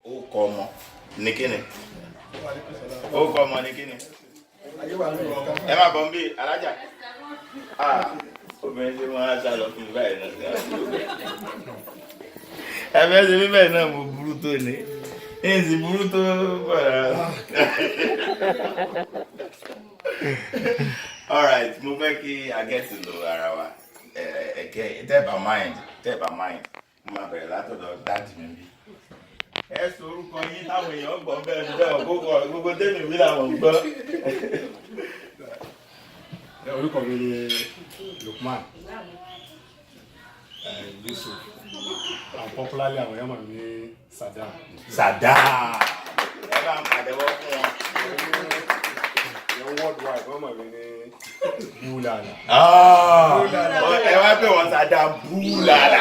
ó kọ ọmọ ní kíni ó kọ ọmọ ní kíni ẹ má bọ̀ ń bí alájà obìnrin tí wọ́n á sá lọ fún mi báyìí náà ẹ fẹ́ ṣe mí bẹ́ẹ̀ náà mo burú tó ní èsì burú tó bọ̀dá. Alright, mo fẹ́ kí a get to know ara wa tẹ́ẹ̀bà mind mo máa bẹ̀rẹ̀ látọ̀dọ̀ dáàdì mi bí. Ẹ sọ orúkọ yín táwọn èèyàn gbọ́ bẹ́ẹ̀ ni bẹ́ẹ̀ gbogbo tẹ́mi wí làwọn gbọ́. Orúkọ mi ni Lukman Yusuf, popularly àwọn èèyàn mọ̀ mí ní Saddam. Saddam ẹ bá ń pàdéwọ́ fún wọn. Worldwide wọ́n mọ̀ mí ní Búlàlà. Ẹ wá pè wọ́n Saddam Búlàlà.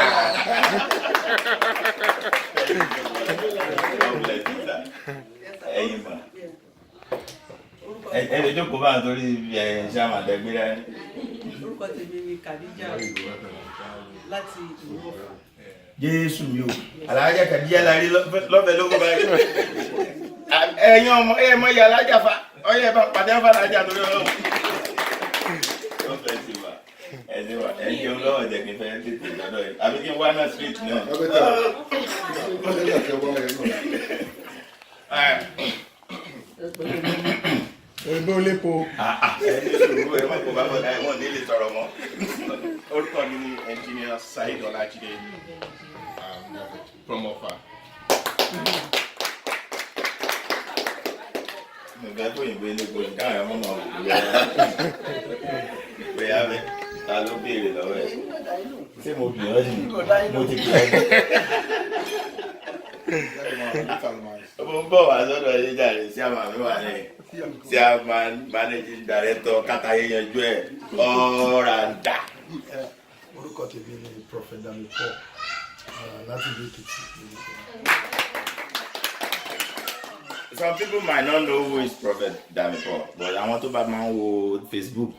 Ẹyin ma ẹ lè jókòó bá nítorí ṣé àmàdẹ́gbé rẹ. Orúkọ tèmi ni Khadija láti ìlú Ọ̀fà. Jésù mi o alájà Khadija la rí lọ́bẹ̀ lóko báyìí. Ẹ̀yin ọmọ ẹ̀ mọ ìyá alájà fa ọyẹ bá pàdé ń fara ajá lórí Ọlọ́run. Ọ̀fẹ́ ti wà ẹ̀sìn wà ẹ̀jẹ̀ ọlọ́wọ́ jẹ́ kí n fẹ́ tètè lọ́dọ̀ yìí àbí kí n wá náà street náà. Ẹgbẹ́ olépo. Ẹni sòrò ẹ má kó bá bọ̀ dáa wọ́n nílé sọ̀rọ̀ mọ́. Orúkọ mi ni Engineer Saheed Ọlájídé from Ọ̀fà. Nǹkan tó yìnbó elépo ní káwọn ọmọ máa wò bóyá bẹ ta ló béèrè lọ́wọ́ ẹ̀. Ṣé mo bì ọ́ sí mo ti kí ẹ. Mo ń bọ̀ wá sọ́dọ̀ ẹ̀yìn jàre sí àmà mi wà ní sí àmà managing director kátàyé yanjú ẹ̀ ọ̀ràǹdà. Orúkọ tèmi ni Prophet Dami Paul láti ìlú Èkìtì. Some people might not know who is Prophet Dami Paul, but àwọn tó bá máa ń wo Facebook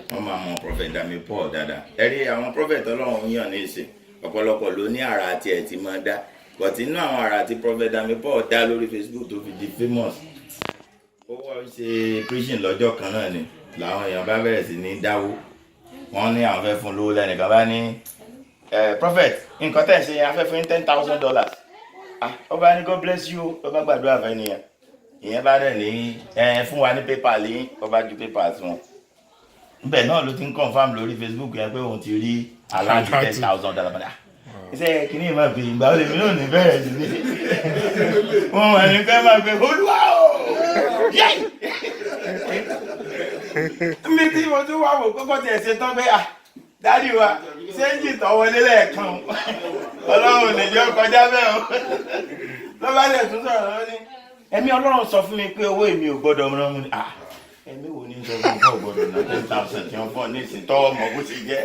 wọ́n máa mọ Prophet Dami Paul dáadáa. Ẹ rí àwọn prophet Ọlọ́run yàn ní ìsìn ọ̀pọ̀lọpọ̀ ló ní àrà àti ẹ̀ tí máa dá. But inú àwọn àrà tí Prophet Dami Paul dá lórí Facebook tó fi di famous. Ó wọ́n ṣe preaching lọ́jọ́ kan náà ni làwọn èèyàn bá bẹ̀rẹ̀ sí ní dáwó. Wọ́n ní àwọn fẹ́ fún lówó lẹ́nìkan bá ní Prophet nǹkan tẹ̀ ṣe afẹ́ fún $10,000. Ó bá ní God bless you ó bá gbàdúrà fẹ́ nìyẹn. Ìyẹn bá dẹ̀ ní fún wa ní pépà lẹ́yìn ó bá ju pépà sí wọn. Níbẹ̀ náà ló ti ń confam lórí Facebook yẹn pé òun ti rí aláàjì $10,000. Iṣẹ́ kìíní ìmọ̀ pé ìgbà olè mi náà ní bẹ̀rẹ̀ sí ní. Wọ́n wà ní kẹ́ máa pe Olúwa o! Mi tí mo tún wá wò kókó tiẹ̀ ṣe tán pé dádì wa ṣéǹjì tó wọlé lẹ́ẹ̀kan Ọlọ́run lè jẹ́ kọjá bẹ́ẹ̀ o. Lọ́ba lè tún sọ̀rọ̀ lọ́wọ́ ní. Ẹ̀mí Ọlọ́run sọ fún mi pé owó èmi ò gbọ́dọ̀ mọ́ mu ni. Ẹ̀mí wo ni sọ fún mi gbọ́dọ̀ ná 10,000 tí wọ́n fọ́ ní ìsìn tọ́wọ́ mọ̀ bó ṣe jẹ́.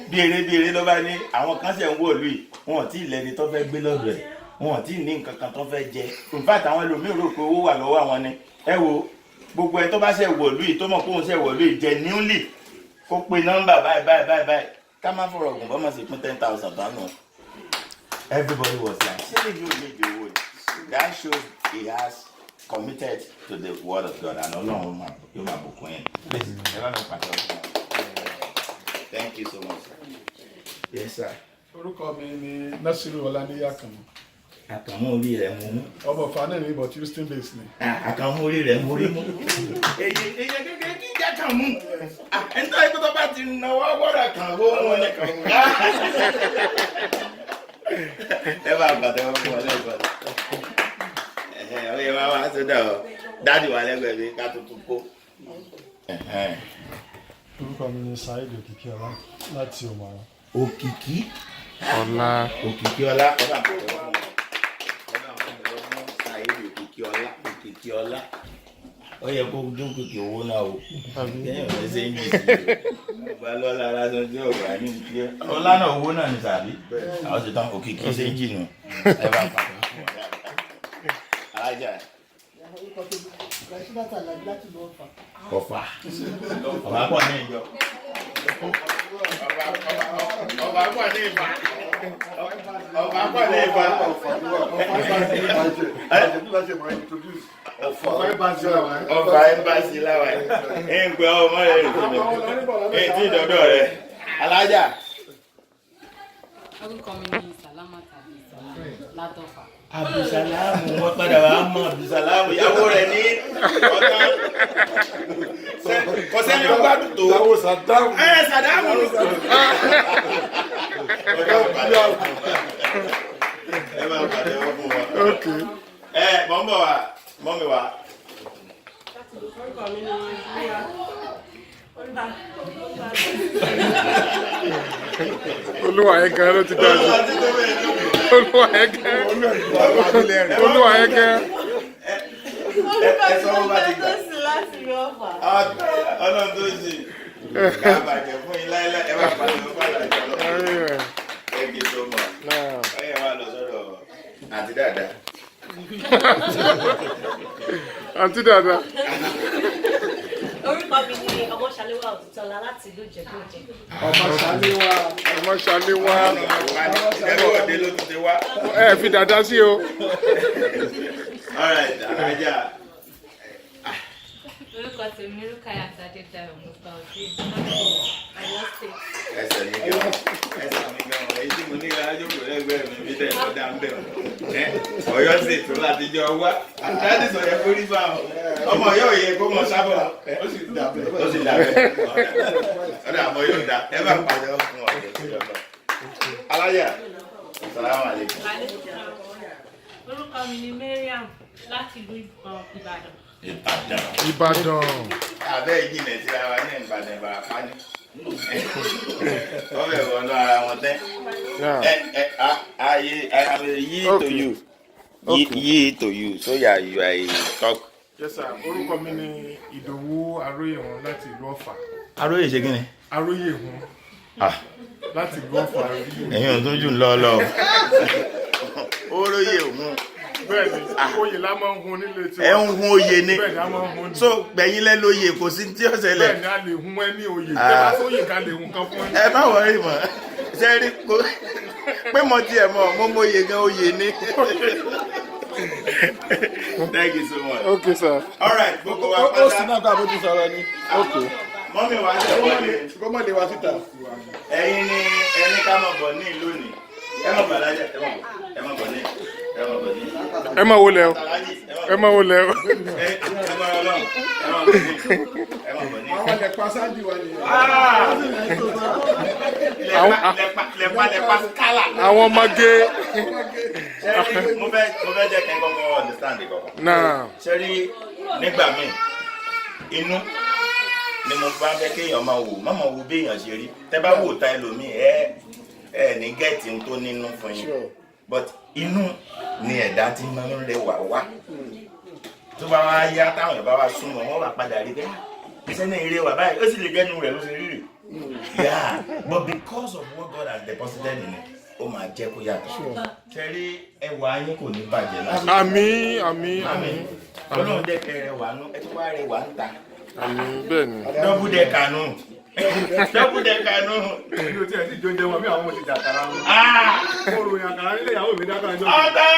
Bí eré ló bá ní àwọn kan ṣe ń wò lùi wọn ò tí ì lẹ́ni tó fẹ́ gbé lọ́dọ̀ ẹ̀ wọn ò tí ì ní nǹkan kan tó fẹ́ jẹ. In fact àwọn ẹlòmíì rò pé owó wà lọ́wọ́ àwọn ni. Ẹ wo gbogbo ẹ tó bá ṣe wò lùi tó mọ̀ pé òun ṣe wò lùi jẹ níúlì kó pe nọ́mbà báyìí ká má fọ̀rọ̀ gùn bọ́ mọ̀ sí pín 10,000 tánù. Everybody was like ṣé you need the wood. That shows he has committed to the word of God and Ọlọ́run yóò máa bùkún yẹn. Please ẹ bá mi pàṣẹ ọ̀sán. Thank you so much. Yes sir. Orúkọ mi ni Nasiru Ọláníyà Àkànmú. Àkànmú orí rẹ̀ mú mú. Ọmọ Ọ̀fà náà ní but Houston base ni. Àkànmú orí rẹ̀ mú rí mú. Èyí kékeré kí jẹ́ Àkànmú. Ẹ̀ńtọ́ ikú tó bá ti náwó gbọ́dọ̀ kàn wó wọn ní kàn. Ẹ bá bàtẹ́ wọn fún ọ lẹ́gbọ̀n. Ọyẹ máa wá sódà ọ dáàdì wà lẹ́gbẹ̀ẹ́ mi ká tuntun kó. Orúkọ mi ni Saheed Òkìkí Ọlá láti Òmàrà. Òkìkí Ọlá. Òkìkí Ọlá ọba àpòtẹ́wọ́ fún Saheed Òkìkí Ọlá Òkìkí Ọlá ó yẹ kó dún kìkì owó náà o kẹ́yìn ọ̀rẹ́ ṣe ń yí sí i ọba lọ́la lásán tí ọ̀gá ní ìdílé ọlá náà owó náà ní sàbí àwọn ti tán Òkìkí ṣe ń jìnnà ẹ bá pàtó fún ọ alájà. Ọ̀fà ọba pọ̀ ní ìjọ ọba pọ̀ ní ìfà. ọ̀fà pàdé ìfà. ọ̀fà ẹ̀mbásí láwa ẹ̀ ń pẹ́ ọmọ rẹ̀ rẹ̀ fún mi ẹ̀ tí ìdọ́dọ̀ rẹ̀ alájà. orúkọ mi ni Salama tàbí Salama látọ̀fà. Abdulsalamu wọn padà wà á mọ Abdulsalamu ìyàwó rẹ̀ ní ọ̀tán kọsẹ́ni ọgbà tó Sàdámù Sàdámù ẹ máa pàdé wọn fún wa mọ̀ ń bọ̀ wá mọ́ mi wá. Olúwa yẹn gan ló ti dájú. Olúwa yẹn gan. Olúwa yẹn gan. Ẹ sọ wọn bá ti gbà. Ọlọ́run tó ṣe ká bàjẹ́ fún yín láéláé ẹ bá pàdé wọn padà jọ lọ. Ẹ gé tó mọ̀. Ẹ wá lọ sọ́dọ̀ àǹtí dáadáa. Àǹtí dáadáa. Orúkọ mi ni Ọmọṣaléwá Òtítọ́lá láti ìlú Ìjẹ̀bú-Òjẹ̀. Ọmọṣaléwá. Ẹgbẹ́ òde ló ti wá. Ẹ fi dada sí o. All right, alájà. orúkọ tèmi Rúkàyà Adédáyọ̀ Mùsùlùmí ọ̀sẹ̀ Ọ̀yọ́ State. Ẹsẹ̀ mi gan èyí tí mo ní alájókòó lẹ́gbẹ̀ẹ́ mi bí tẹ̀ lọ́dà ń bẹ̀ Ọ̀yọ́ State tó láti jọ wá. Láti sọ̀rọ̀ kó rí bá ọmọ yóò yẹ kó mọ sábà ó sì dàbẹ̀. Ọ̀dà àmọ́ yóò dá ẹ bá pàdé fún ọ̀dẹ̀ tó yọ lọ. Alájà, salamu alaikum. orúkọ mi ni Mariam láti ìlú Ìbàdàn. Ìbàdàn. Abẹ́ ìjìnlẹ̀ sí ara ní Ìbàdàn Ìbàràpá ní. Wọ́n bẹ̀rẹ̀ wọnú ara wọn tẹ́. Yí to you. Yí to you. So you are a talk. Yes sir, orúkọ mi ni Ìdòwú Aróyèhun láti ìlú Ọ̀fà. Aróyè ṣe kí ni? Aróyèhun láti ìlú Ọ̀fà. Ẹ̀yin ò tún jù ń lọ lọ. Oróyè òun. Bẹ́ẹ̀ni, oyè la máa ń hun nílé tí ẹ ń hun oyè ni. Bẹ́ẹ̀ni, a máa ń hun ní. So gbẹ̀yìn lẹ́ lóye kò sí tí ó ṣẹlẹ̀. Bẹ́ẹ̀ni, a lè hun ẹ ní oyè. Tẹ́ bá sóyè ká lè hun kan fún ẹ. Ẹ má wọrí mọ́. Ṣé rí pé mo tiẹ̀ mọ̀ mo mọ̀ye gan oyè ni. Thank you so much. Okay sir. All right, gbogbo wa Ó sì náà ká bójú sọ̀rọ̀ ni. Okay. Mọ́mí wa ṣe wọlé. Kọ́mọ̀lé wa síta. Ẹ̀yin ni ẹni ká mọ̀ bọ̀ ní ìlú ni. Ẹ mọ̀ bọ̀ lájà, ẹ mọ̀ bọ̀. Ẹ mọ̀ bọ̀ ní. Ẹ mọ̀ bọ̀ ní. Ẹ máa wọlé o. Aláàjì, Ẹ máa wọlé o. ẹ mọ̀ ọlọ́run. Ẹ mọ̀ bọ̀ ní. Ẹ mọ̀ bọ̀ ní. Àwọn ẹ̀pà sáàdì wa nìyẹn. Lẹ́pa skala. Àwọn ọmọge. Ṣé mo fẹ́ jẹ́ kí n kọ́kọ́ understand kọ́kọ́. Náà. Ṣé rí nígbà míì inú ni mo bá fẹ́ kéèyàn máa wò má máa wo bí èèyàn ṣe rí tẹ́ bá wò ta ẹlòmíì ẹ ní gẹ́ẹ̀tì tó nínú fún yín but inú ni ẹ̀dá tí máa ń rẹwà wá tó bá wá yá táwọn èèyàn bá wá súnmọ́ wọ́n wá padà rí bẹ́ẹ̀ sẹ́ni eré wà báyìí ó sì lè jẹ́nu rẹ̀ ló ṣe rí rè yeah but because of what God has deposited in it ó máa jẹ́ kó yàtọ̀ ṣẹ́rí ẹwà yín kò ní bàjẹ́ láti. Àmín. Ọlọ́run jẹ́ kẹ́ rẹwà nú ẹ tó wá rẹwà ń ta. Àmín bẹ́ẹ̀ni. Dọ́bù dẹ kànú. Dọ́bù dẹ kànú. Èmi ò tí ẹ ti jọ jẹun àbí àwọn ọmọ ti jà àkàrà wọn. Mo ròyìn àkàrà nílé ìyàwó mi dákàrà jọ. Ọ̀dọ́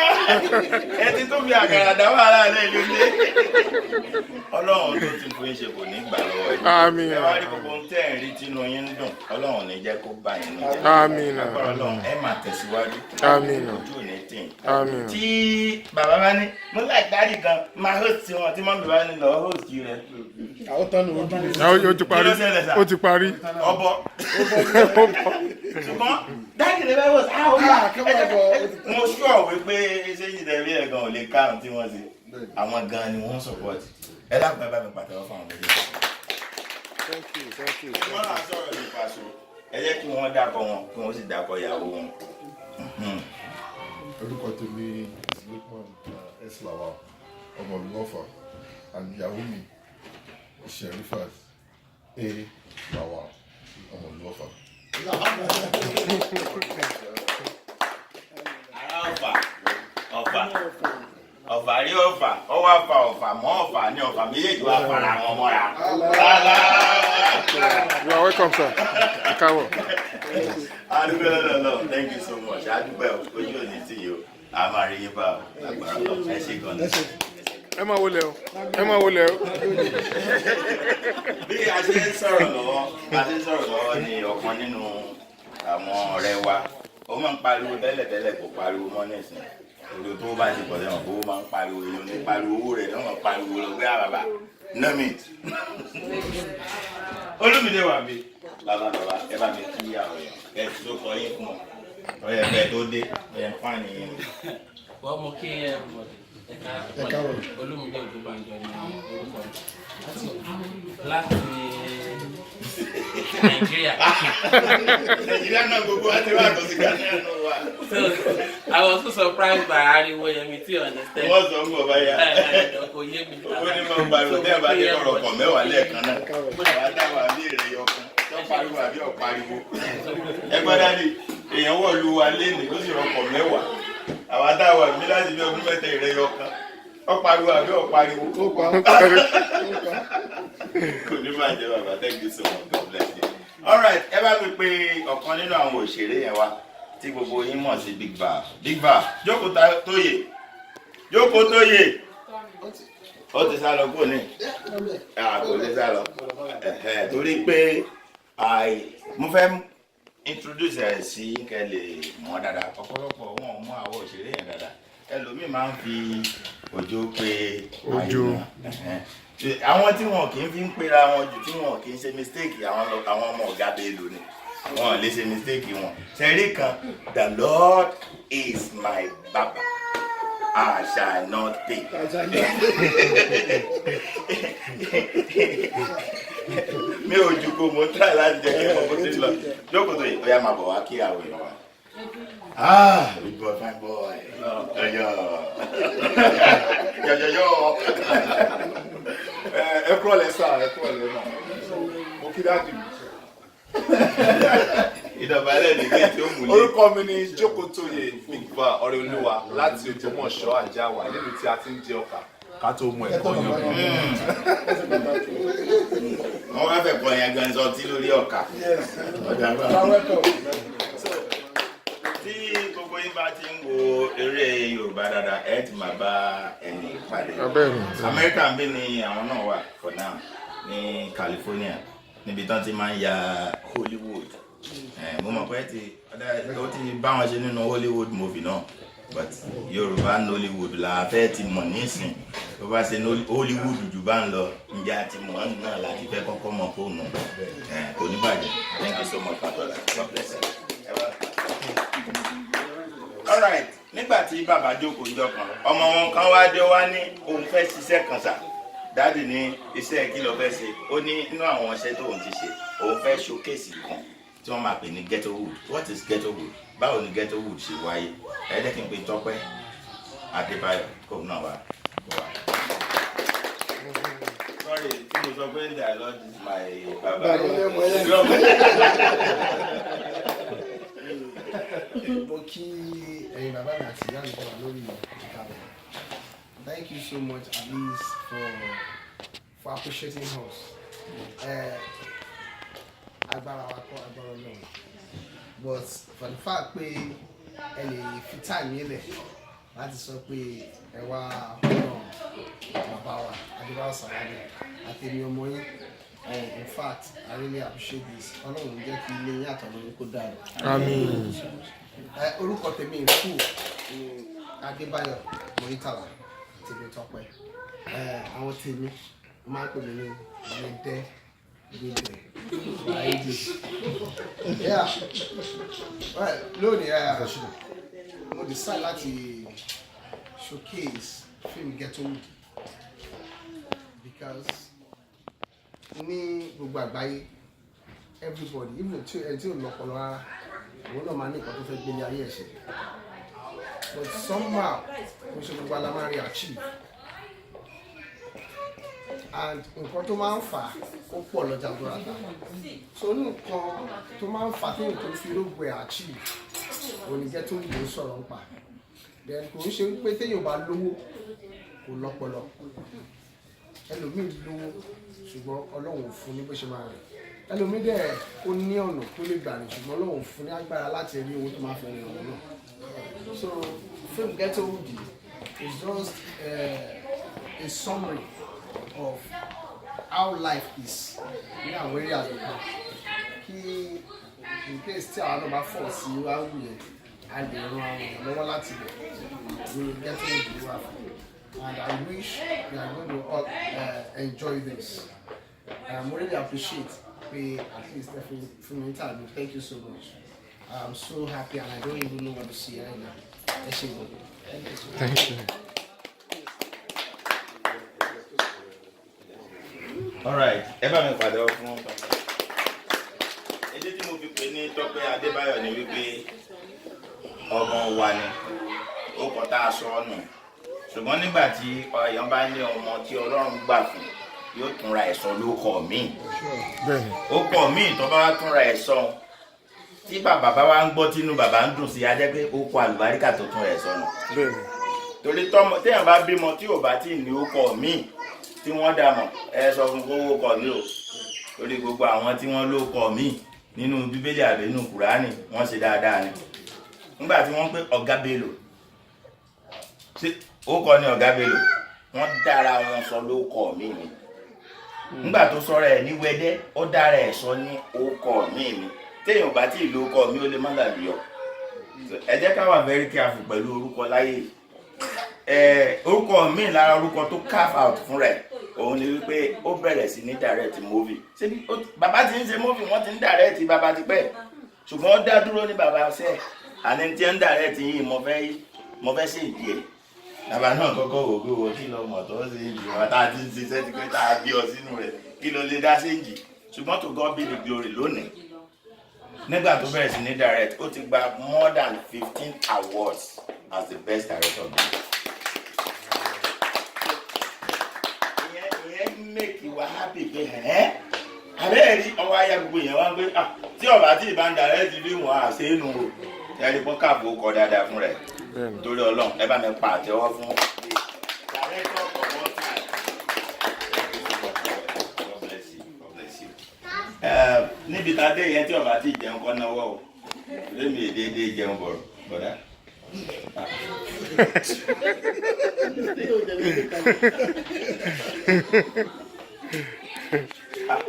ẹ ti tó fi àkàrà dá wàhálà rẹ̀ lóde. Ọlọ́run tó ti fún yín ṣe kò ní gbà lọ́wọ́ yín. Àmín. Ẹ wá rí gbogbo ohun tẹ́ ẹ̀ ń rí tínú yín ń dùn. Ọlọ́run ní jẹ́ kó bá yín nù jẹ́. Àmín. Agbára Ọlọ́run ẹ máa tẹ̀síwájú. Àmín. Ojú ò ní tì yín. Àmín. Tí bàbá bá ní mo láì dárí gan máa host wọn tí mọ́mí bá ní lọ host rẹ̀. Àwọn tán ni ojú ni. Ó ti parí. Ó ti parí. Ọbọ. Ṣùgbọ́n dáàdì rẹ bẹ́ẹ̀ wọ̀ sí àwọn ọmọ mo sọ wípé ṣéyìn tẹ̀lé ẹ̀ gan ò lè ká àwọn tí wọ́n ṣe àwọn gan ni wọ́n support ẹ dákun ẹ bá mi pàtẹ́wọ́ fún àwọn méjèèjì. Thank you. wọ́n náà sọ̀rọ̀ nípa aṣọ ẹ jẹ́ kí wọ́n dákọ̀ wọn kí wọ́n sì dákọ̀ ìyàwó wọn. Orúkọ tèmi Lukman Eslawa ọmọ Lọ́fà and ìyàwó mi Sherifat A. Lawal ọmọ Lọ́fà. Ará Ọ̀fà ọ̀fà rí ọ̀fà ọwọ́ àfà ọ̀fà mọ́ ọ̀fà ní ọ̀fà méjèèjì wà fara wọn mọ́ra. You are welcome, sir. Káwọ̀. Adúgbò lọ́lọ́ thank you so much adúgbò ojú òní tí yìí o a máa rí yín bá o lágbára lọ ẹ ṣe gan ni. Ẹ máa wọlé o. Ẹ máa wọlé o. Bí a ṣe ń sọ̀rọ̀ lọ́wọ́ ni ọ̀kan nínú àwọn ọ̀rẹ́ wa ó máa ń pariwo tẹ́lẹ̀tẹ́lẹ̀ kò pariwo mọ́ nísìn odò tó bá ti pọ̀ sẹ́wọ̀n kó máa ń pariwo èèyàn ní pariwo owó rẹ̀ náà máa ń pariwo lọ gbé àbàbà nọ́mìt. Olúmídé wà mí bàbá ẹ bá mi kí àwọn èèyàn ẹ tó kọ yín fún ọ ọyẹ bẹ́ẹ̀ tó dé ẹ fáàní yín. wọ́n mú kí ẹ̀ka Olúmídé Ògúnbànjọ ní orúkọ láti Nàìjíríà. Nàìjíríà náà gbogbo àti wà tó ti gbà ní àná wa. So I was so surprised by ariwo yẹn mi tí you understand. Wọ́n sọ ń bọ̀ báyà. Kò yé mi. Owó ní máa ń pariwo tẹ́ ẹ bá dé ọ̀rọ̀ kọ̀ mẹ́wàá lẹ́ẹ̀kan náà. Àwọn adáwà bí èrè yọkan tó pariwo àbí ọ̀pariwo. Ẹ gbọ́dọ̀ ní èèyàn wọ̀ lu wa léèní ó sì rọkọ̀ mẹ́wàá. Àwọn adáwà bí láti bí ọdún mẹ́ta èrè yọkan. Ọ̀pariwo àbí ọ̀pariwo. Kò ní máa jẹ bàbá thank you so much God bless you. All right, ẹ bá mi pe ọ̀kan nínú àwọn òṣèré yẹn wá tí gbogbo yín mọ̀ sí Big Bar. Big Bar, jókòó tóyè. Jókòó tóyè. Ó ti sá lọ kó ní. Kò ní sá lọ. Torí pé mo fẹ́ introduce ẹ̀ sí kẹ́ lè mọ̀ dáadáa. Ọ̀pọ̀lọpọ̀ wọn mú àwọn òṣèré yẹn dáadáa. Ẹlòmíì máa ń fi òjò pé Òjò. Àwọn tí wọn kì í fi ń pera wọn jù tí wọn kì í ṣe mistake àwọn ọmọ ọ̀gá Bello ni wọn lè ṣe mistake wọn. Ṣẹ̀rí kan the Lord is my baba I shall not pay. Mi ò jù kó mo try láti jẹ́ kí n mọ̀ bó ti lọ jókòó tó yẹ kó yá máa bọ̀ wá kí àwọn èèyàn wá. Big boy, fine boy. Yo. ẹ kúrò lẹ́sà ẹ kúrò lẹ́nà mo kí dáàdì mi. Ìdọ̀bálẹ̀ ní kí n tó mú lé. Orúkọ mi ni Jókòtóyè Big Bar Ọ̀rẹ́olúwa láti Ògbómọ̀ṣọ́ Àjáwà níbi tí a ti ń jẹ ọkà ká tó mú ẹ̀kọ́ yàn. Wọ́n wá fẹ́ kọ́ yẹn gan sọtí lórí ọkà. Tí gbogbo yín bá ti ń wo eré Yorùbá dáadáa ẹ ti máa bá ẹni pàdé. Amẹ́ríkà ń bí ni àwọn náà wà for now ní California níbi tán ti máa ń ya Hollywood. Mo mọ̀ pé ó ti bá wọn ṣe nínú Hollywood movie náà but Yorùbá Nollywood la fẹ́ ti mọ̀ nísìn tó bá ṣe Hollywood jù bá ń lọ ǹjẹ́ àti mọ̀ náà láti fẹ́ kọ́kọ́ mọ̀ fóònù kò ní bàjẹ́. Thank you so much Patola. God bless you. All right, nígbà tí bàbá jókòó jọ kan ọmọ wọn kan wá dé wá ní òun fẹ́ ṣiṣẹ́ kan sà dáàdì ní iṣẹ́ kí ló fẹ́ ṣe ó ní inú àwọn iṣẹ́ tó òun ti ṣe òun fẹ́ showcase kan tí wọ́n máa pè ní ghetto wood. What is ghetto wood? Báwo ni ghetto wood ṣe wáyé? Ẹ jẹ́ kí n pe Tọ́pẹ́ Adébáyọ̀ kó náà wá. Sorry, tí mo sọ pé the Lord is my baba. Mo kí ẹ̀yin bàbá mi àti ìyá mi tó wà lórí ìkàwé. Thank you so much at least for appreciating us. Agbára wa kọ́ agbára Ọlọ́run. But for the fact pé ẹ lè fi time yẹn lẹ̀ láti sọ pé ẹ wá bàbá wa Adébáyọ̀ Sàlámì àti èmi ọmọ yín. In fact, I really appreciate this. Ọlọ́run jẹ́ kí ilé yín àtọ̀nà yín kó dára. Àmín. Orúkọ tèmi ìrúkù Adébáyọ̀ Mọ́rítàlá tèmi Tọ́pẹ́. Àwọn tèmi máa ń pè mí ní Ẹ̀dẹ́ Gbẹ̀dẹ̀ Báyìí. Lónìí mo decide láti showcase film Ghetto Wood because ní gbogbo àgbáyé everybody even tí ò lọ́pọlọ rárá òun náà máa ní nǹkan tó fẹ́ gbélé ayé ẹ̀ṣẹ̀ but somehow mo ṣe gbogbo alamari achieve and nǹkan tó máa ń fà ó pọ̀ lọ́jà búrata so nǹkan tó máa ń fà téèyàn tó fi rógbò ẹ̀ achieve òní Ghetto Wood ló sọ̀rọ̀ ń pa then kò ń ṣe pé téèyàn bá lówó kò lọ́pọlọ ẹlòmíì lówó ṣùgbọ́n Ọlọ́run ò fún ní bó ṣe máa rìn ẹlòmíì dẹ̀ ó ní ọ̀nà tó lè gbà rìn ṣùgbọ́n Ọlọ́run ò fún ní agbára láti rí owó tó máa fẹ́ rìn ọ̀nà náà so film Ghetto Hoodie is just a summary of how life is ní àwọn eré àdúgbò kí in case tí àwọn náà bá fọ̀ sí wáwù yẹn a lè ran àwọn èèyàn lọ́wọ́ láti bẹ̀ we Ghetto Hoodie wà fún and I wish we are going to all enjoy this. I really appreciate at least from your time. Thank you so much. I'm so happy and I don't even know what to say right now. Thank you. All right, ẹ bá mi pàdé fún èdè tí mo fi pè ní Tọ́pẹ́ Adébáyọ̀ ni wípé ọmọ wa ni ó kọ tá a sọ ọ́nù ṣùgbọ́n nígbà tí èèyàn bá ní ọmọ tí Ọlọ́run gbà fún yóò tún ra ẹ̀sọ́ lóko míì ó kọ̀ míì tó bá wá tún ra ẹ̀sọ́ tí bàbá bá wá ń gbọ́ tínú bàbá ń dùn sí a jẹ́ pé ó kọ àlùbáríkà tó tún ẹ̀sọ́ nù torí tọ́mọ téèyàn bá bímọ tí ò bá tí ì ní ó kọ̀ míì tí wọ́n dà mọ̀ ẹ sọ fún kówó kọ̀ mí o torí gbogbo àwọn tí wọ́n ló kọ̀ míì nínú Bíbélì àbí nínú Kùránì wọ́n ṣe dáadáa ni nígbà tí wọ́n pé Ọ̀gá Bello ó kọ́ ní Ọ̀gá Bello wọ́n dára wọn sọ ló kọ̀ míì ni nígbà tó sọ̀rọ̀ ẹ̀ ní Wẹ́dẹ́ ó dára ẹ̀ sọ ní ó kọ̀ míì ni téèyàn bá tí ì ló kọ̀ mí ó lè má dàbí ọ ẹ jẹ́ ká wà very careful pẹ̀lú orúkọ láyé orúkọ míì lára orúkọ tó carve out fún rẹ̀ òun ni wípé ó bẹ̀rẹ̀ sí ní direct movie ṣebí bàbá ti ń ṣe movie wọ́n ti ń direct bàbá ti pẹ́ ṣùgbọ́n ó dá dúró ní bàbá ṣe àní tí ń direct yìí mo fẹ́ ṣe ìdí ẹ̀ bàbá náà kọ́kọ́ wò pé wọ́n kí lọ mọ̀ tó ṣe ìdí wọn tá a ti ń ṣiṣẹ́ ti pé tá a bí ọ sínú rẹ̀ kí ló lè dá sí ìdí ṣùgbọ́n to God be the glory lónìí nígbà tó bẹ̀rẹ̀ sí ní direct ó ti gba more than 15 awards as the best director of the year. Make you happy pé àbẹ́ rí ọwọ́ ayé gbogbo èèyàn wá ń gbé tí ọba tí ìbá ń darẹ́ ti rí wọn àṣẹ inú o ẹni pọ́n káàbò kọ dáadáa fún rẹ̀ torí Ọlọ́run ẹ bá mi pa àtẹ́wọ́ fún director of all time. God bless you. God bless you. Níbi tá a dé yẹn tí ọba tí jẹun kọ́ náwó o lémi èdè jẹun bọ̀rọ̀ bọ̀dá.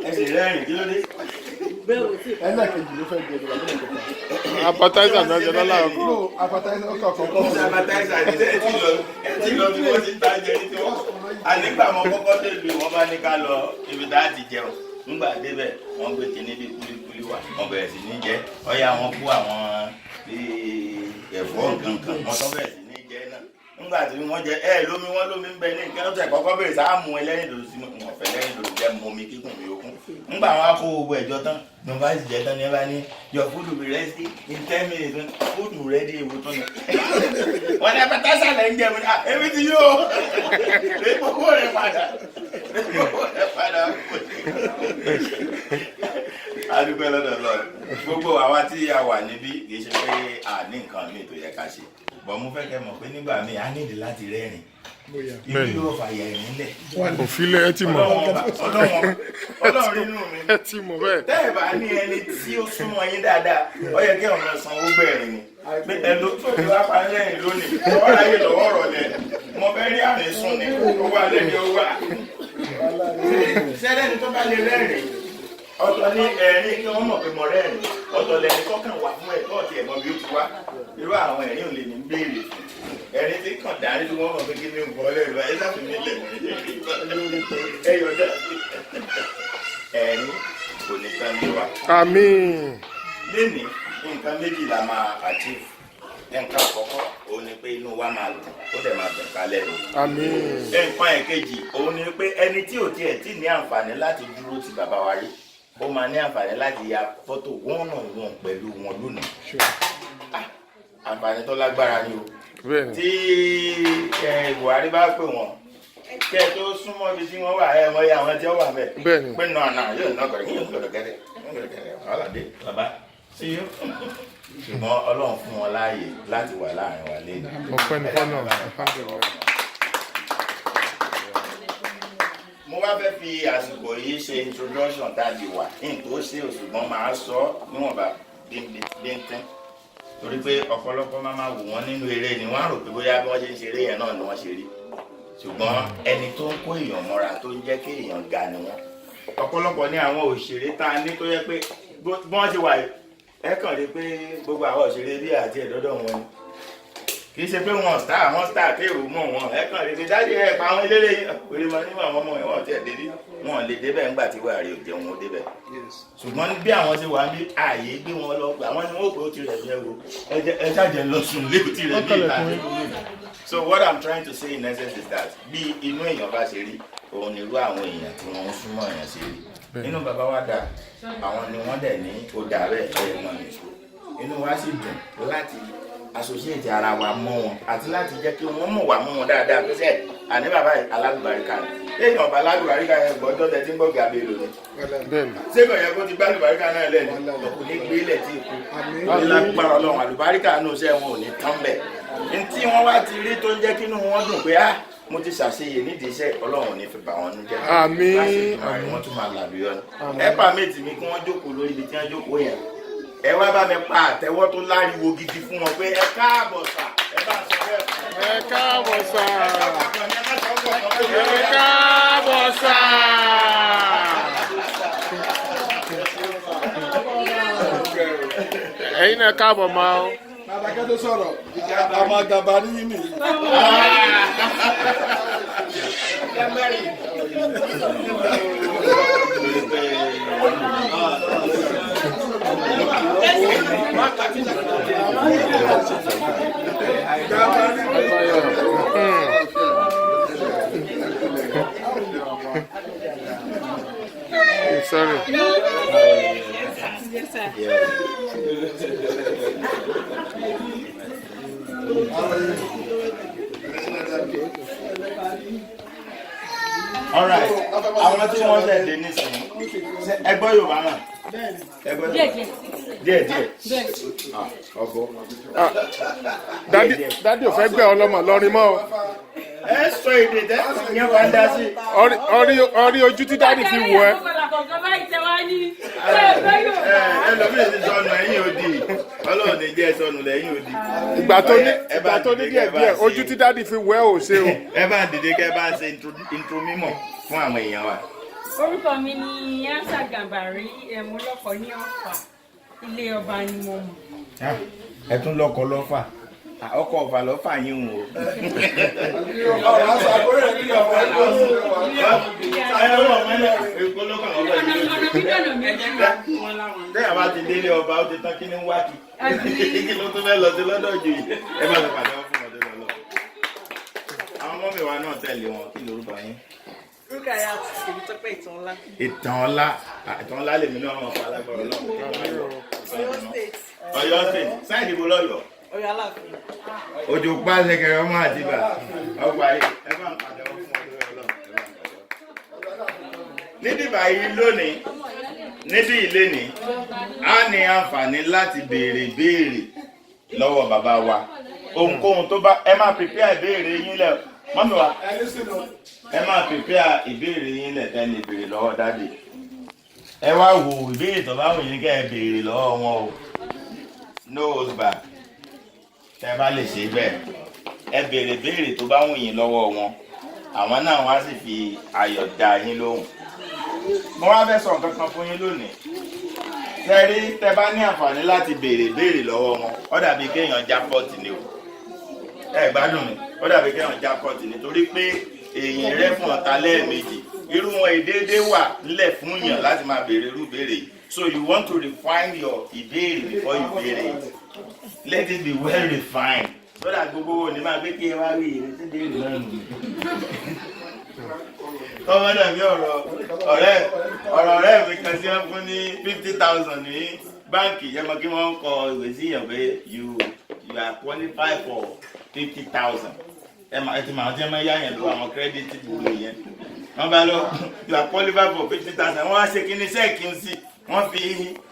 Ẹsẹ̀ rẹ́rìn kí ló dé? Ẹlẹ́kejì ló fẹ́ di ẹgbẹ̀rún lọ́dún kẹta. Appetizer náà jẹ lọ́la ọkọ. Appetizer ọkọ̀ kọ̀ọ̀kan. Ṣé appetizer ẹ ti lọ bí wọ́n ti ń ta jẹ ní tiwọn? Ànígbà wọn kọ́kọ́ débi wọ́n bá ní ká lọ ibi tá a ti jẹun. Nígbà débẹ̀ wọ́n gbé kinní bí kúlíkúlí wá. Wọ́n bẹ̀rẹ̀ sí ní jẹ. Ọ̀ya wọn kó àwọn ẹ̀fọ́ nǹkan wọ́n tó bẹ̀rẹ̀ sí ní jẹ náà. Nígbà tí wọ́n jẹ lómi wọn lómi ń bẹ ní nǹkan tó tẹ̀ kọ́kọ́ bẹ̀rẹ̀ sáà mú ẹlẹ́rìn dòdò sí wọn fẹ́ lẹ́rìn dòdò jẹ́ mú omi kíkùn mi òkun. Nígbà wọn á kó gbogbo ẹ̀jọ́ tán ní wọ́n bá sì jẹ́ tán ní ẹ bá ní your food will be ready in 10 minutes food ready èwo tó ní. Wọ́n ní apẹ́tẹ́sà lẹ́ ń jẹun èmi ti yóò èpòkó rẹ̀ padà adúpẹ́ lọ́dọ̀ lọ gbogbo àwa tí a wà níbí kì í ṣe pé a ní nǹkan míì tó yẹ ká ṣe bọ̀ mo fẹ́ kẹ́ mọ̀ pé nígbà míì a nídìí láti rẹ́rìn ibi ló fàyà ẹ̀rín lẹ̀. Òfìlẹ̀ ẹ ti mọ̀. Ọlọ́run inú mi. Ẹ ti mọ̀ bẹ́ẹ̀. Tẹ́ ẹ̀ bá ní ẹni tí ó súnmọ́ yín dáadáa ó yẹ kí ọ̀nà sanwó gbẹ̀rín ni pé ẹ̀lò tó ti wá parí lẹ́yìn lónìí ọ̀rọ̀ ayé lọ́wọ́ rọ̀ lẹ̀ mo fẹ́ rí àrùn sùn ní owó alẹ́ ní owó à. Sẹ́lẹ̀ni tó bá lè rẹ́rìn ọ̀tọ̀ ní ẹ̀rín kí wọ́n mọ̀ pé mo rẹ́rìn ọ̀tọ̀ lẹ́ni kọ́kàn wà fún ẹ̀kọ́ ọ̀tí ẹ̀mọ́ bí ó ti wá irú àwọn ẹ̀rín ò lè ní béèrè ẹ̀rín tí kàn dárí tí wọ́n mọ̀ pé kí ni ń bọ́ lẹ́nu ẹ̀ sáfì mi lẹ̀ ẹ̀yọ̀ dá ẹ̀rín kò ní tán ní wa. Àmín. Lénìí nǹkan méjì la máa achieve nǹkan àkọ́kọ́ òun ni pé inú wa máa dùn ó dẹ̀ máa dùn kálẹ̀ lọ. Àmín. Nǹkan ẹ̀kejì òun ni pé ẹni tí ò tiẹ̀ tí ní àǹfààní láti dúró ti bàbá wa rí ó máa ní àǹfààní láti ya fọ́tò one-on-one pẹ̀lú wọn lónìí. Àǹfààní tó lágbára ni o. Tí Buhari bá pè wọ́n kẹ́ ẹ tó súnmọ́ ibi tí wọ́n wà ẹ mọ̀ iye àwọn tí ó wà bẹ́ẹ̀. Pé náà yóò ná kọ̀rọ̀ yóò gbọdọ̀ gẹ́gẹ́ wàhálà dé bàbá sí yó. Ṣùgbọ́n Ọlọ́run fún wọn láàyè láti wà láàrin wa lẹ́yìn. Ọpẹ́ ní fọ́nà. wá fẹ́ fi àsìkò yìí ṣe introduction dáàbì wà ní tó ṣe òṣùgbọ́n máa sọ níwọ̀nba bíntín torí pé ọ̀pọ̀lọpọ̀ máa wò wọ́n nínú eré ni wọ́n á rò pé bóyá bí wọ́n ṣe ń ṣeré yẹn náà ni wọ́n ṣe rí ṣùgbọ́n ẹni tó ń kó èèyàn mọ́ra tó ń jẹ́ kí èèyàn ga ni wọ́n ọ̀pọ̀lọpọ̀ ní àwọn òṣèré tá a ní tó yẹ pé bí wọ́n ti wà ẹ kàn rí pé gbogbo àwọn òṣèré bí àti ẹ̀dọ́dọ̀ wọn ni kì í ṣe pé wọn star kéèrò mọ́ wọn ẹ kàn rí pé dájú ẹ pa àwọn eléré orí mọ níwọ̀n àwọn ọmọ ẹ̀wọ̀n tí ẹ̀ dédé wọn lè débẹ̀ ńgbà tí wàá rí òjò wọn débẹ̀ ṣùgbọ́n bí àwọn ṣe wà ní ààyè gbé wọn lọ pé àwọn ni wọn ò pé ó ti rẹ̀ yẹ wo ẹ ṣàjẹ́ lọ sùn lé ó ti rẹ̀ bí ìta. So what I'm trying to say in essence is that bí inú èèyàn bá ṣe rí òun ni irú àwọn èèyàn tí wọ́n ń súnmọ́ èèyàn ṣe rí inú bàbá wa dà àwọn ni wọ́n dẹ̀ ní ó dà bẹ́ẹ̀ ẹ̀ mọ́ nìṣó inú wa sì dùn láti associate ara wa mọ́ wọn àti láti jẹ́ kí wọ́n mọ̀ wá mọ́ wọn dáadáa pé sẹ́ẹ̀ àní bàbá alágbàríkà ni èèyàn ọba alágbàríkà yẹn gbọ́dọ̀ tẹ̀ tí ń gbọ́gà bẹ́ẹ̀ lónìí sẹ́kọ̀ yẹn kó ti gbá àlùbáríkà náà lẹ́nu kò ní gbé ilẹ̀ tí ikú ní lágbára ọlọ́run àlùbáríkà náà ṣẹ́ wọn ò ní tán bẹ̀ ntí wọ́n wá ti rí tó ń jẹ́ kínú wọn dùn pé mo ti ṣàṣeyè nídìí iṣẹ́ ọlọ́run ní fi bà wọ́n nú jẹ́ àmín wọ́n tún máa làlùyọ ni ẹ pàmìtì mi kí wọ́n jókòó lórí ibi tí wọ́n jókòó yẹn ẹ wá bá mi pa àtẹ́wọ́ tó láriwo gidi fún wọn pé ẹ káàbọ̀ sà ẹ bá sọ bẹ́ẹ̀ fún wọn. ẹ káàbọ̀ sà ẹ káàbọ̀ sà. ẹ̀yin náà káàbọ̀ máa ń. Bàbá tó sọ̀rọ̀ àmọ́ àgàbà ní yín nìyí. Sorry. Yes, sir. All right. Àwọn tí wọ́n ṣẹ̀ dé nísìnyí ẹgbọ́ Yorùbá náà ẹgbọ́ díẹ̀ ọgbọ́. Dádì ò fẹ́ gbẹ́ ọlọ́mọ lọ́rin mọ́ o. Ẹ sọ èdè tẹ́sán yẹn wá ń dá sí. Orí ojú tí dádì fi wọ ẹ. Ẹlòmíì ti sọnù ẹ̀yìn òdì Ọlọ́run ní jẹ́ sọnù lẹ́yìn òdì. Ìgbà tó ní díẹ̀ ojú tí dádì fi wọ ẹ ò ṣe o. Ẹ bá dìde kẹ́ ẹ bá ṣe intro mímọ̀ fún àwọn èèyàn wa. Orúkọ mi ni Yansa Gàmbàrí ẹ̀mú lọ́kọ̀ ní Ọ̀fà ilé ọba ni mo mọ̀. Ẹ tún lọ́kọ̀ lọ́fà ọkọ̀ ọ̀fà lọ́fà yín o. Ọ̀rọ̀ àṣà àgbóyè ní ọ̀fà ẹ̀kọ́ sí Tẹ́yà bá ti délé ọba ó ti tán kí ní wá kí ló tún fẹ́ lọ sí lọ́dọ̀ jù yìí ẹ bá mi pàdé wọn fún ọdún lọ́lọ́. Àwọn ọmọ mi wa náà tẹ̀lé wọn kí lorúkọ yín. Rúkà yà èmi tó pé ìtàn ńlá. Ìtàn ńlá lèmi náà wọn pa alágbọ̀rọ̀ lọ. Ọ̀yọ́ state. Ọ̀yọ́ state sáìdì bo lọ́yọ̀ọ́. Ọ̀yọ́ Aláàfin. Òjò pa ṣẹkẹrẹ ọmọ àtibá ọgbà yìí ẹ bá ń pàdé wọn fún ọdún lọ́lọ́. Níbí báyìí lónìí níbí ilé ní a ní àǹfààní láti béèrè ìbéèrè lọ́wọ́ bàbá wa ohunkóhun tó bá ẹ máa prepare ìbéèrè yín lẹ̀ mọ́mí wa ẹ máa prepare ìbéèrè yín lẹ̀ tẹ́ lè béèrè lọ́wọ́ dáàdì ẹ wá wo ìbéèrè tó bá wù yín kẹ́ ẹ béèrè lọ́wọ́ wọn o no hold back tẹ́ bá lè ṣe bẹ́ẹ̀ ẹ béèrè ìbéèrè tó bá wù yín lọ́wọ́ wọn àwọn náà wá sì fi ayọ̀ dá yín lóhùn. Mo wá fẹ́ sọ nǹkan kan fún yín lónìí. Tẹ́rí tẹ́ bá ní àǹfààní láti béèrè lọ́wọ́ wọn, ó dàbí kéèyàn jackpot ni o. Ẹ gbádùn mi, ó dàbí kéèyàn jackpot ni torí pé èyàn rẹ fún ọ̀tá lẹ́ẹ̀mejì. Irú wọn èdèdè wà nílẹ̀ fún yàn láti máa béèrè irú béèrè yìí. So you want to refine your ìbéèrè before you béèrè it. Let it be well refined. So that gbogbo wo ni máa gbé kí ẹ wá rí ìrètí béèrè náà nù. Ọmọ dàbí ọ̀rẹ́ mi kan tí wọ́n fún ní 50,000 ní báǹkì yẹn mọ́ kí wọ́n kọ ìwé sí yàn pé you are qualified for 50,000. Ẹ ti máa jẹ́ mọ́ yá yẹn lọ àwọn kírẹ́dìtì gbogbo yẹn. Wọ́n bá lọ you are qualified for 50,000. Wọ́n wá ṣe kí ní sẹ́ẹ̀kì ń sí wọ́n fi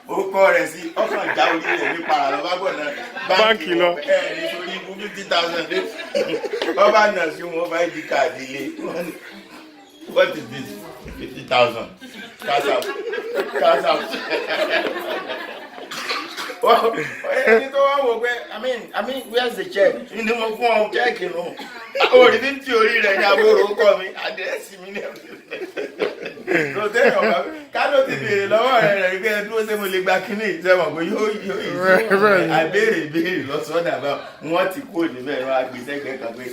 orúkọ rẹ̀ sí ọkàn ìjà orí rẹ̀ ní para lọ bá bọ̀ náà báǹkì lọ nítorí ibú 50,000 dé wọ́n bá nà sí wọn bá di káàdì ilé What is this? 50,000. Cash out. Cash out. Ẹni tó wá wò pé I mean where's the check? Ní mo fún ọ check nù. Orí 50 orí rẹ̀ ní àbúrò kọ́ mi. Àdírẹ́sì mi ní rotẹ́yìn ọ̀gá kálọ̀ ti béèrè lọ́wọ́ rẹ̀ rí pé ẹdúró ṣé mo lè gba kínní ìṣẹ́wọ̀n pé yóò àbèrè ìbéèrè lọ́sọ̀ọ́dà bá wọ́n ti kó níbẹ̀ wọ́n á gbé sẹ́gbẹ̀ẹ́ kan pé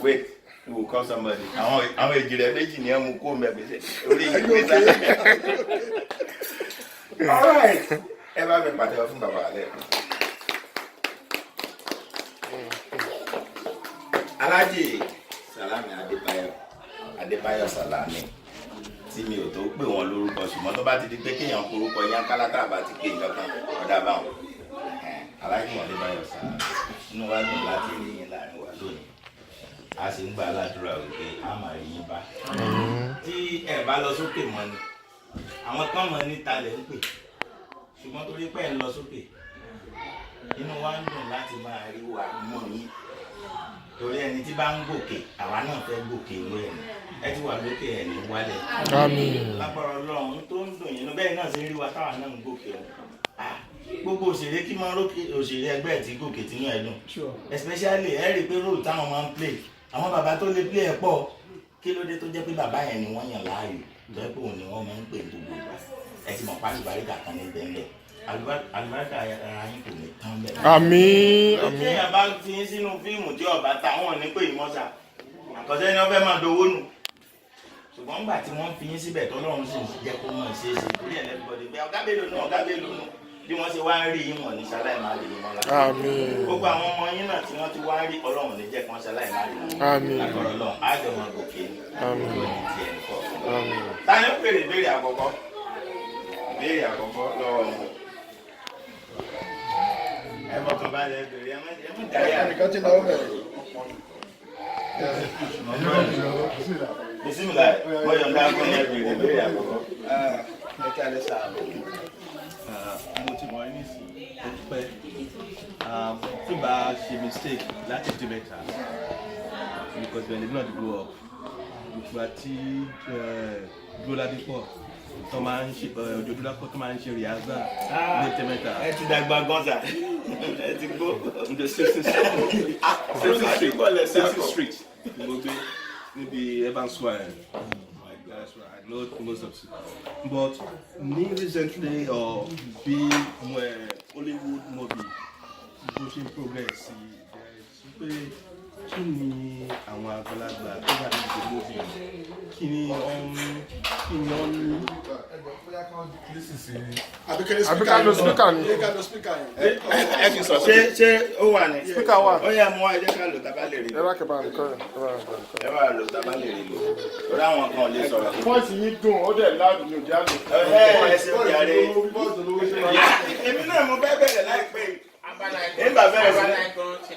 wait we will call somebody àwọn èjì rẹ̀ méjì ní ẹmu kó mẹ́gbẹ̀ẹ́ orí ìgbésẹ̀. All right ẹ bá mi pàtẹ́wọ́ fún bàbá rẹ̀. Alhaji Salami Adébáyọ̀ Salami tí mi ò tó pè wọn lórúkọ ṣùgbọ́n tó bá ti di pé kéèyàn korúkọ yán kálákà bá ti pè nǹkan kan ọ̀dà báwọn Alhaji Adébáyọ̀ Salami inú wa dùn láti rí yín láàrin wa lónìí a sì ń gba aládùúrà wípé a máa rí yín bá tí ẹ bá lọ sókè mọ́ ni àwọn kan mọ̀ níta lẹ̀ ń pè ṣùgbọ́n torí pé ẹ lọ sókè inú wa ń dùn láti máa rí wa mọ́ yín torí ẹni tí bá ń gòkè àwa náà fẹ́ gòkè ìlú ẹ̀ ẹ ti wà lókè ẹ̀ ní wálẹ̀. Àmín. Lágbára Ọlọ́run tó ń dùn yín bẹ́ẹ̀ náà ṣe ń rí wa táwa náà ń gòkè ọ̀ gbogbo òṣèré kí máa rókè òṣèré ẹgbẹ́ ẹ̀ tí gòkè tínú ẹ̀ dùn especially ẹ rí i pé róòlù táwọn máa ń play àwọn bàbá tó lè play ẹ̀ pọ̀ kí ló dé tó jẹ́ pé bàbá yẹn ni wọ́n yàn láàyò tó jẹ́ pé òun ni wọ́n máa ń pè gbogbo ìgbà ẹ ti mọ̀ pàṣẹ àlùbáríkà kan ní bẹ́ẹ̀ àlùbáríkà ara yín kò ní tán bẹ́ẹ̀. Àmín. Àmín. Téèyàn bá fi yín sínú fíìmù tí ọba táwọn ní pé ìmọ̀ọ́sà àkọsẹ́ ni wọ́n fẹ́ máa dowó nù ṣùgbọ́n nígbà tí wọ́n fi yín síbẹ̀ tọ́lọ́run sì ń jẹ́ kó mọ̀ ṣe é ṣe torí ẹ̀ lẹ́gbọ̀dé pé ọ̀gá bélò nù bí wọ́n ṣe wá ń rí yín wọ̀n ní ṣaláì máa lè yín wọn lára. Àmín. Gbogbo àwọn ọmọ yín náà tí wọ́n ti wá ń rí Ọlọ́run ní jẹ́ kí wọ́n ṣaláì máa lè yín. Àmín. Àgọ́rọ̀ Ọlọ́run á jọ máa gòkè ní tiẹ̀ nìkọ́. Àmín. Ta ni ó béèrè ìbéèrè àkọ́kọ́ lọ́wọ́ wọn. Ẹ mọ̀ tó bá lẹ béèrè ẹ mọ̀ dárí àná. Ẹnìkan ti náwó bẹ̀rẹ̀. Bisimilá mo yọ̀ǹda fún ẹ béèrè ìbéèrè àkọ́kọ́. Ẹ kí alẹ́ sáà mo ti mọ̀ ẹ́ nísìnyí ó pẹ́ tí bá ṣe mistake láti di mẹ́ta because when they not grow up ìgbà tí Dúróládépọ̀ tó máa ń ṣe Òjòdúlápọ̀ tó máa ń ṣe rìhásà ní tẹ́mẹ́ta. Ẹ ti dàgbà gan-an ẹ ti gbó. The 60th street mo gbé níbi Evans Square. I know most of it. But recently, big Hollywood movie pushing progress. Kí ni àwọn àgbàlagbà tó wà ní the movie? Kí ni wọ́n ní? Àbíká ló speaker ni. Ẹ ti sọ ṣé ó wà ní? Speaker wà. Ó yẹ mú wa ẹ jẹ́ ká lò tá bá lè rí. Ẹ bá kẹ́ bá mi kọ́ ẹ bá lò tá bá lè rí lò. Lórí àwọn kan ò lè sọ̀rọ̀. Fọ́ọ̀sì yìí dùn ó dẹ̀ láàdù ní òjá lò. Ẹ ṣe òjá rẹ̀. Èmi náà mo fẹ́ bẹ̀rẹ̀ láìpẹ́ yìí. Nígbà bẹ́ẹ̀ sí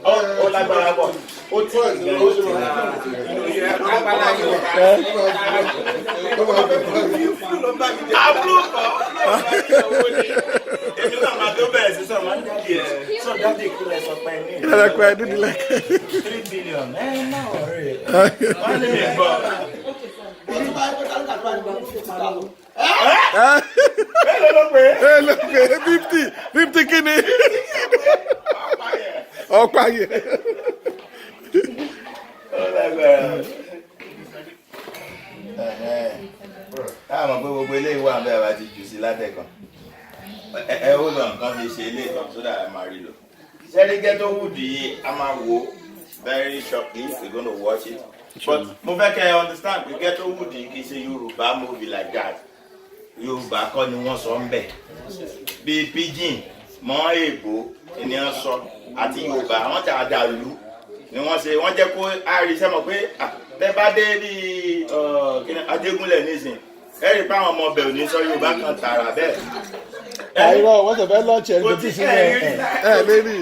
ó lágbára bọ̀ ó tí ì gbẹ ó tí ì lágbára yìí. Àbúrò èmi náà máa tó bẹ̀rẹ̀ sí sọ̀rọ̀ máa ń jáde ẹ̀ sọ jáde ìkúlẹ̀ sọ pé ní. Ẹlẹ́pẹ́ dídílẹ̀. 3 billion ẹ náà ọ̀rẹ́ wọ́n lè mi gbọ́. Mélòó ló pé? 50 kí ni? Ọ̀pá yẹ. Táwọn pé gbogbo eléyìí wà bẹ́ẹ̀ bá ti jù sí látẹ̀kàn. Ẹ ó lọ nǹkan fi ṣe ilé ìtàn sódà ẹ máa rí lò. Sẹ́ríkẹ́ tó wù dì í, a máa wò very shortly, we're going to watch it. But mo fẹ́ kẹ́ ẹ understand pé Ghetto Wood kì í ṣe Yorùbá movie like that. Yorùbá kọ́ ni wọ́n sọ ń bẹ̀. Bí pidgin mọ́ èèbó ni wọ́n sọ àti Yorùbá àwọn tí a dà lù ni wọ́n ṣe wọ́n jẹ́ kó àríṣẹ́ mọ̀ pé tẹ́ bá dé bí Adégúnlẹ̀ nísìn ẹ rí i pé àwọn ọmọ ọbẹ̀ ò ní sọ Yorùbá kan tààrà bẹ́ẹ̀. Àìrọ̀ wọ́n ṣe fẹ́ lọ́ọ̀ṣì ẹni tó ti sí ẹ̀ lérí.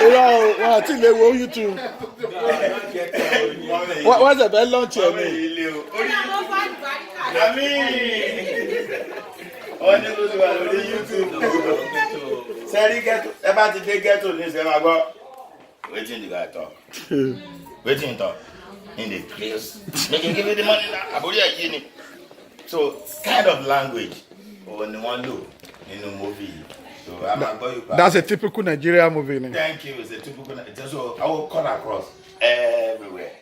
Irọ́ wọn àti ilé wo YouTube. Wọ́n ṣe fẹ́ lọ́ọ̀ṣì ẹni. Wọ́n ní kó ti wà lórí YouTube. Sẹ́rí Ghetto ẹ bá ti dé Ghetto ní ìṣẹ́ máa gbọ́. Wetin the guy talk? Wetin he talk? in the place. Make you give me the money now. Abori ayé. So kind of language or the one do in the movie. So I'm not going back. That's a typical Nigerian movie. Thank you. It's a typical. So I will cut across everywhere.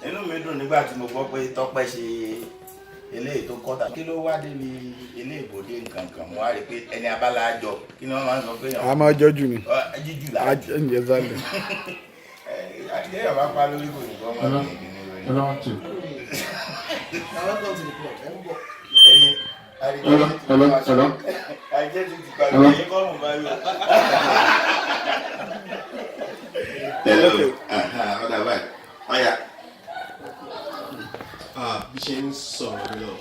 You know me do nígbà tí mo gbọ́ pé Tọ́pẹ́ ṣe eléyìí tó kọ́ta kí ló wá débi eléyìí bòde nǹkan kan mo wá rí pé ẹni abala àjọ kí ni wọ́n máa ń sọ pé yàn. A máa jọjú ni. Jíjù là. Exactly. Àti ẹ̀yà bá pa lórí kò ní kọ́ máa ń gbé nínú rẹ̀. Welcome to the club. Ẹni Hello. àìjẹ́ ti ti pàgbé yín kọ́ mọ̀ báyìí. Hello. Ọ̀dà báyìí. Ọ̀yà. Bí ṣe ń sọ̀rọ̀ lọ.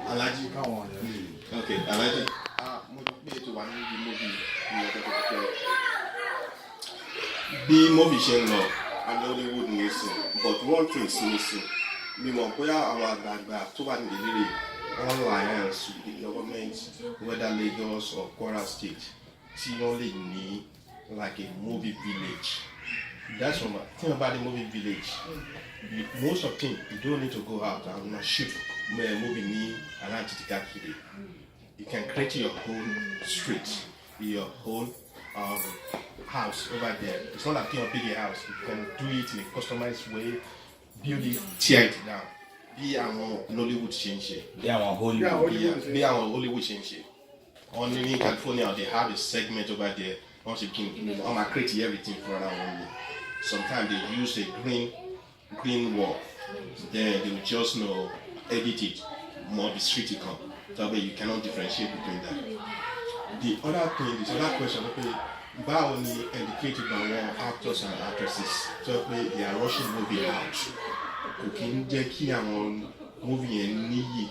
Alájí káwọn ọ̀rẹ́ mi. Ok, Alájí. Mo ti pé ètò wà níbi móbì ní ọjọ́ tó pẹ́. Bí móbì ṣe ń lọ, a ní Hollywood ní ìsìn, but one thing sí ìsìn. Mi mọ̀ bóyá àwọn àgbààgbà tó wà ní ìdílé wọ́n alliance with the government, whether Lagos or Kwara State, tí wọ́n lè ní like a movie village. That's what thing about the movie village. Most of the thing you don't need to go out and on a ship movie me around Titikakiri. You can create your own street, your own house over there. It's not like a big house. You can do it in a customized way, build it, tear it down. Be our Hollywood change. Be our Hollywood change. Only in California they have a segment over there. Once you can, I'm create everything for around me. Sometimes they use a green wall. Then they will just edit it more the street you come. That way you cannot differentiate between that. The other thing, this other question, okay, báwo ni educated by one actors and actresses. So they are rushing movie out. Kò kí ń jẹ́ kí àwọn movie yẹn níyì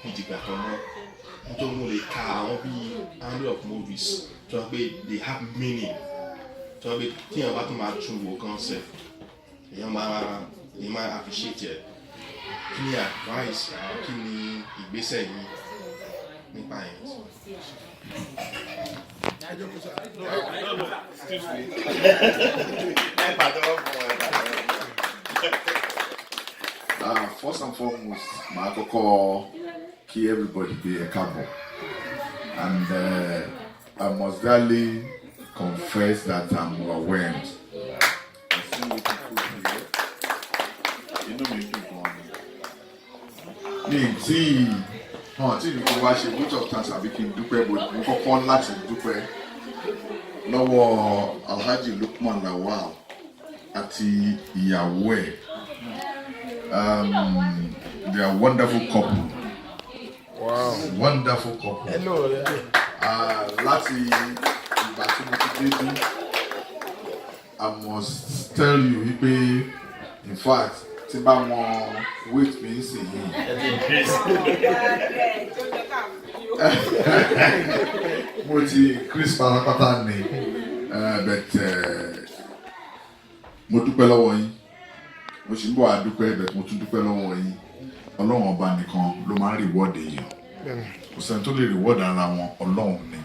ìdìgbà kan mọ́. Nítorí mo lè ka àwọn bíi handle of movies. So they have meaning. So tí ẹ bá tún máa tún wo concept, èèyàn máa appreciate ẹ. Kí ni advice kí ni ìgbésẹ̀ yìí nípa yẹn? First and foremost, màá kọ́kọ́ kí everybody be a couple, and I must really confess that I'm overwhelmed. I see you people here. You know me too, me tí mi kò wá ṣe which of times àbí kí n dúpẹ́ bó mo kọ́kọ́ láti dúpẹ́ lọ́wọ́ Alhaji Lukman Lawal àti ìyàwó ẹ̀. They are wonderful couple. Wow. Wonderful couple. Hello. Láti ìgbà tí mo ti dé bí, I must tell you wípé in fact tí bá wọn wait me sí yìí. Mo ti increase pátápátá ni, but mo dúpẹ́ lọ́wọ́ yín. Mo sì ń bọ̀ àdúpẹ́ but mo tún dúpẹ́ lọ́wọ́ yín. Ọlọ́run ọba nìkan ló máa ń reward èèyàn. Kò sẹ́ni tó lè reward ara wọn, Ọlọ́run ni.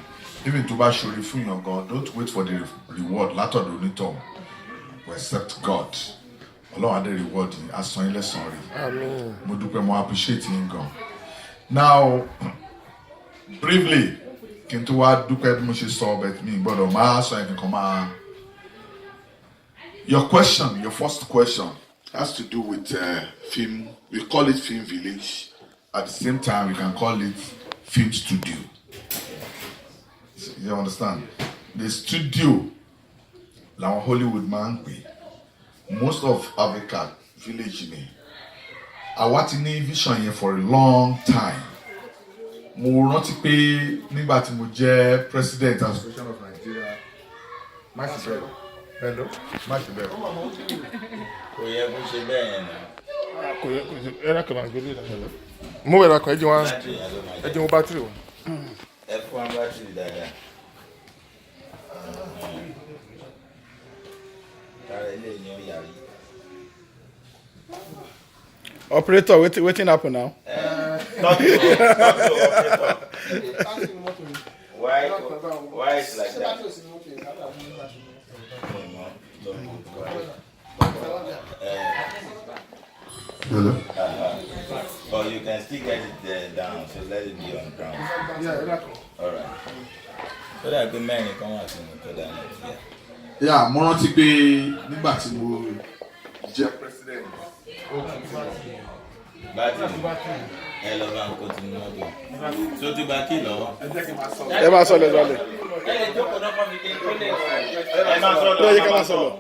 Even tó bá ṣoore fún yàn gan, don't wait for the reward látọ̀dọ̀ onítọ̀hún. Accept God. Ọlọ́run á dé reward yín, á san yín lẹ́san rí. Mo dúpẹ́, mo appreciate yín gan. Now, briefly, kí n tó wá dúpẹ́ bí mo ṣe sọ but mi gbọ́dọ̀ máa sọ ẹnì kan máa. Your question, your first question, has to do with film. We call it film village. At the same time, we can call it film studio. You understand? The studio, like Hollywood man, most of Africa village ni. Àwa ti ní vision here for a long time. Mo rántí pé nígbà tí mo jẹ́ President Association of Nigeria. Hello, Kò yẹ kó ṣe bẹ́ẹ̀ yẹn náà. Kò yẹ kó ṣe ẹ̀rọ kan máa gbé lé ìdájọ́ lọ. Mo wẹ̀ lakọ̀ ẹ̀jẹ̀ wọn bátìrì wọn. Ẹ fún wa bátìrì dáadáa. Kára ilé ni ó yàrá. Operator, wetin happen now? Talk to operator. Why it's like that? Hello. But you can still get it down, so let it be on ground. Yeah, Alright. So that good man come out and put that in. Yeah, mo rántí pé nígbà tí mo jẹ́ president. Ẹ lọ bá ń kó tí mo mọ́tò. Tó ti bá kí lọ. Ẹ máa sọ lọ lọlẹ̀. Ẹ lè jókòó náà fún mi kí n tó lè sọ. Ẹ máa sọ lọ. Ẹ yẹ ká máa sọ lọ.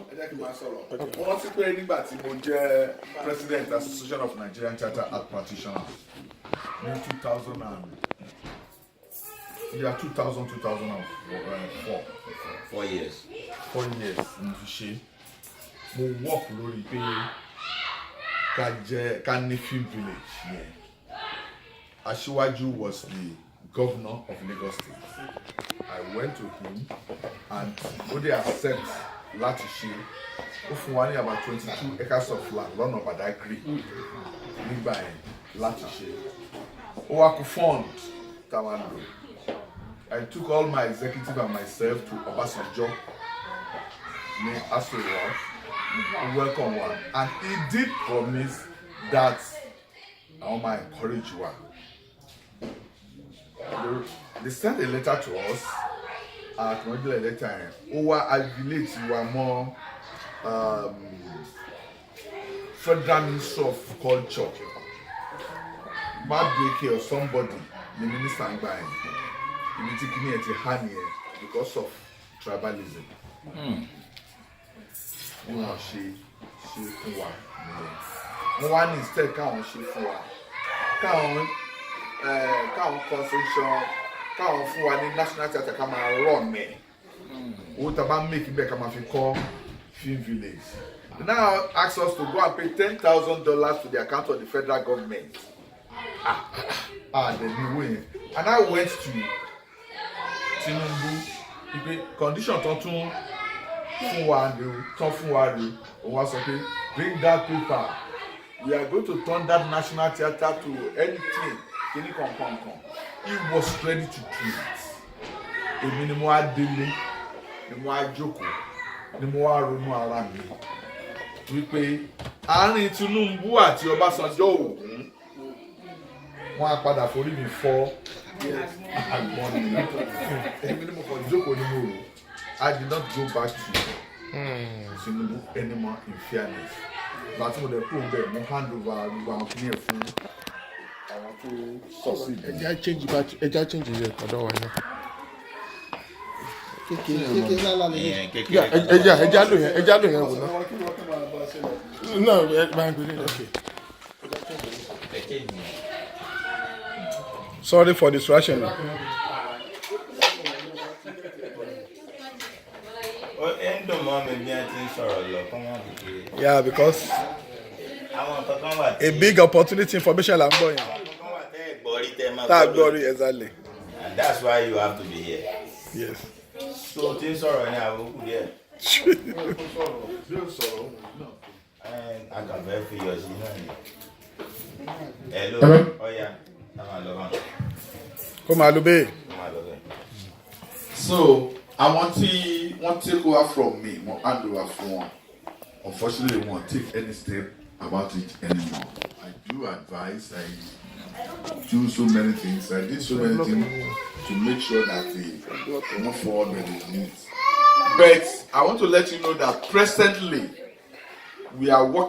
Mo rántí pé nígbà tí mo jẹ́ president Association of Nigerian Chartered Art Practitioners ní 2004. 4 years. 4 years mo fi ṣe. Mo work lórí pé ká ní film village yẹn. Aṣíwájú was the governor of Lagos State. I went to him and ó dey accept láti ṣe. Ó fún wa ní about 22 acres of land lọ́nà Badagry nígbà yẹn láti ṣe. Ó wá kú fund táwa lò. I took all my executive and myself to Obasanjo ní Aso Rock. Welcome one, and he did promise that I might encourage one. They sent a letter to us at regular letter. Over I village were more Federal Ministry of Culture, Madbeke or somebody, the minister and buying. He taking it a hand here because of tribalism. Wọ́n ṣe fún wa nìyẹn. Wọ́n wá ní instead káwọn ṣe fún wa. Káwọn concession káwọn fún wa ní national theatre ká máa rọ̀ mẹ́. Owó tá a bá make bẹ́ẹ̀ ká máa fi kọ́ film village. They now ask us to go and pay $10,000 to the account of the federal government. The new way. And I went to Tinubu. The condition tó tún fún wa rè ó wá sọ pé bring that paper, we are going to turn that national theatre to anything kini kan. He was ready to do it. Èmi ni mo wá délé ni mo wá jókòó ni mo wá ronú ara mi wípé àárín Tinubu àti Ọbásanjọ́ ògún wọn á padà forí mi fọ́ àgbọn ni èmi ni mo kàn jókòó ni mo rò. I did not go back to Tinubu anymore in fairness. But mo dey prove that mo hand over gbogbo àwọn kìnìún fún àwọn tó succeed. Ẹja change rẹ̀ ọ̀dọ̀ wa náà. Kékeré lálá lè. Ẹja lò yẹn wò náà. No, máa ń gbé ní okay. Sorry for distraction. Yeah, because a big opportunity information là ń gbọ́ yẹn. Tá a gbọ́ rí exactly. And that's why you have to be here. Yes. So tí sọ̀rọ̀ ní àbúkù díẹ̀. Àgàbẹ́ fi yọ̀ sí náà ni. Hello, ọ̀ya, ká máa lọ bá. Kó máa lọ bẹ́ẹ̀. So àwọn tí wọ́n take over from me wọ́n hand over fún wọn. Unfortunately, won't take any step about it anymore. I do advise, I do so many things, I did so many things to make sure that they move forward with the needs. But I want to let you know that presently we are working